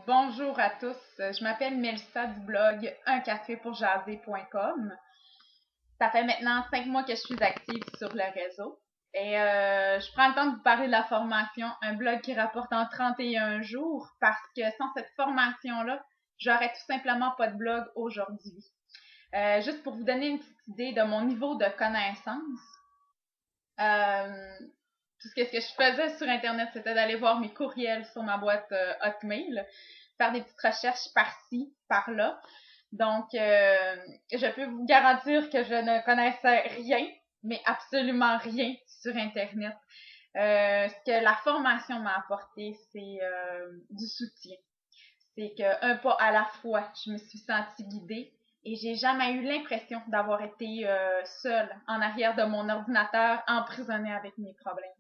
Bonjour à tous, je m'appelle Mélissa du blog uncafépourjaser.com. Ça fait maintenant 5 mois que je suis active sur le réseau et je prends le temps de vous parler de la formation, un blog qui rapporte en 31 jours parce que sans cette formation-là, j'aurais tout simplement pas de blog aujourd'hui. Juste pour vous donner une petite idée de mon niveau de connaissance, euh, tout ce que je faisais sur Internet, c'était d'aller voir mes courriels sur ma boîte Hotmail, faire des petites recherches par-ci, par-là. Donc, je peux vous garantir que je ne connaissais rien, mais absolument rien sur Internet. Ce que la formation m'a apporté, c'est du soutien. C'est qu'un pas à la fois, je me suis sentie guidée et j'ai jamais eu l'impression d'avoir été seule en arrière de mon ordinateur, emprisonnée avec mes problèmes.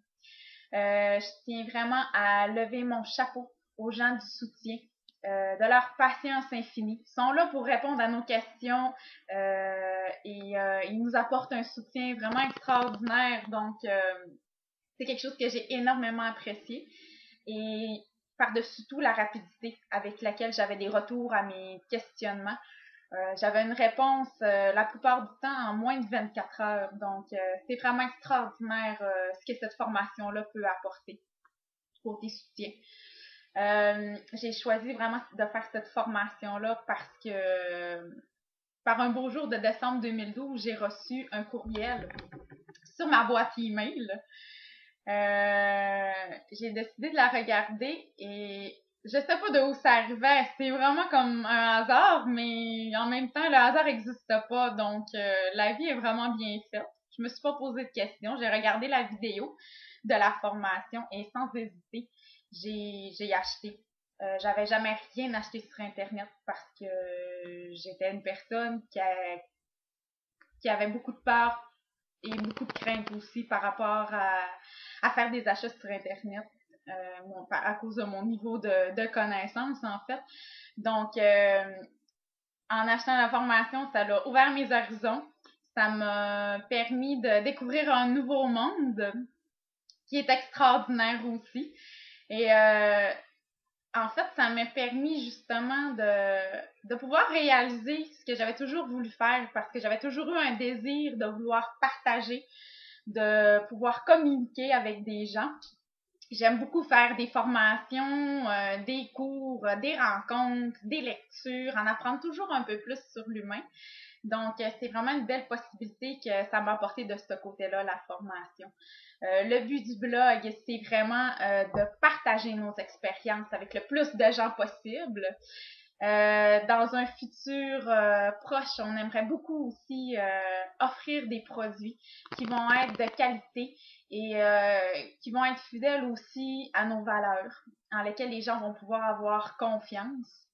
Je tiens vraiment à lever mon chapeau aux gens du soutien, de leur patience infinie. Ils sont là pour répondre à nos questions et ils nous apportent un soutien vraiment extraordinaire. Donc, c'est quelque chose que j'ai énormément apprécié. Et par-dessus tout, la rapidité avec laquelle j'avais des retours à mes questionnements. J'avais une réponse la plupart du temps en moins de 24 heures. Donc, c'est vraiment extraordinaire ce que cette formation-là peut apporter côté soutien. J'ai choisi vraiment de faire cette formation-là parce que par un beau jour de décembre 2012, j'ai reçu un courriel sur ma boîte email. J'ai décidé de la regarder et je sais pas de où ça arrivait. C'est vraiment comme un hasard, mais en même temps, le hasard n'existe pas. Donc, la vie est vraiment bien faite. Je me suis pas posé de questions. J'ai regardé la vidéo de la formation et sans hésiter, j'ai acheté. J'avais jamais rien acheté sur Internet parce que j'étais une personne qui avait beaucoup de peur et beaucoup de crainte aussi par rapport à faire des achats sur Internet. À cause de mon niveau de connaissance, en fait. Donc, en achetant la formation, ça a ouvert mes horizons. Ça m'a permis de découvrir un nouveau monde qui est extraordinaire aussi. Et en fait, ça m'a permis justement de pouvoir réaliser ce que j'avais toujours voulu faire parce que j'avais toujours eu un désir de vouloir partager, de pouvoir communiquer avec des gens. J'aime beaucoup faire des formations, des cours, des rencontres, des lectures, en apprendre toujours un peu plus sur l'humain. Donc, c'est vraiment une belle possibilité que ça m'a apporté de ce côté-là, la formation. Le but du blog, c'est vraiment de partager nos expériences avec le plus de gens possible. Dans un futur proche, on aimerait beaucoup aussi offrir des produits qui vont être de qualité et qui vont être fidèles aussi à nos valeurs, en lesquelles les gens vont pouvoir avoir confiance.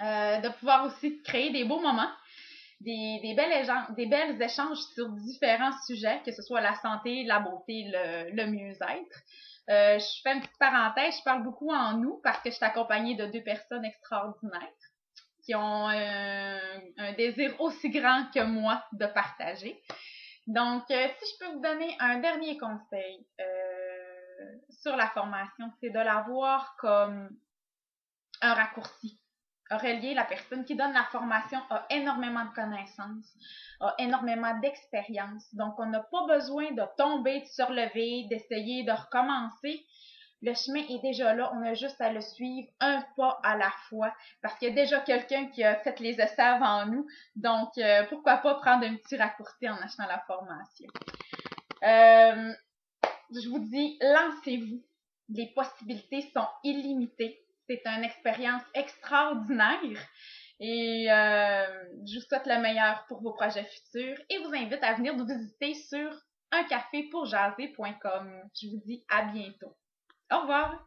De pouvoir aussi créer des beaux moments, des belles échanges sur différents sujets, que ce soit la santé, la beauté, le mieux-être. Je fais une petite parenthèse, je parle beaucoup en nous parce que je suis accompagnée de deux personnes extraordinaires qui ont un désir aussi grand que moi de partager. Donc, si je peux vous donner un dernier conseil sur la formation, c'est de la voir comme un raccourci. Aurélie, la personne qui donne la formation, a énormément de connaissances, a énormément d'expérience. Donc, on n'a pas besoin de tomber, de se relever, d'essayer de recommencer. Le chemin est déjà là, on a juste à le suivre un pas à la fois parce qu'il y a déjà quelqu'un qui a fait les essais avant nous. Donc, pourquoi pas prendre un petit raccourci en achetant la formation. Je vous dis, lancez-vous. Les possibilités sont illimitées. C'est une expérience extraordinaire et je vous souhaite le meilleur pour vos projets futurs et vous invite à venir nous visiter sur uncafépourjaser.com. Je vous dis à bientôt. Au revoir!